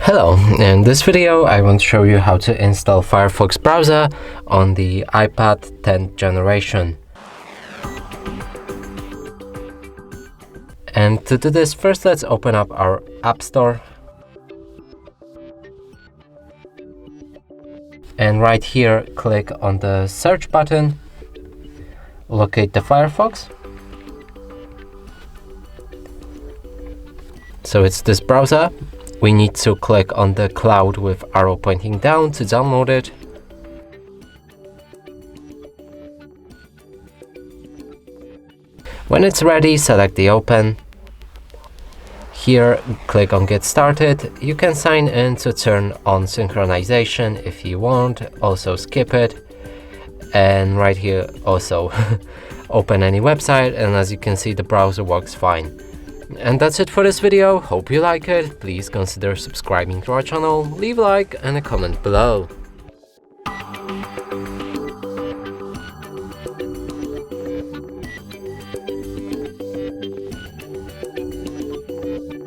Hello, in this video I want to show you how to install Firefox browser on the iPad 10th generation. And to do this, first let's open up our App Store. And right here, click on the search button, locate the Firefox. So it's this browser. We need to click on the cloud with arrow pointing down to download it. When it's ready, select the open. Here, click on Get Started. You can sign in to turn on synchronization if you want, also skip it. And right here, also open any website, and as you can see, the browser works fine. And that's it for this video. Hope you like it. Please consider subscribing to our channel, leave a like and a comment below.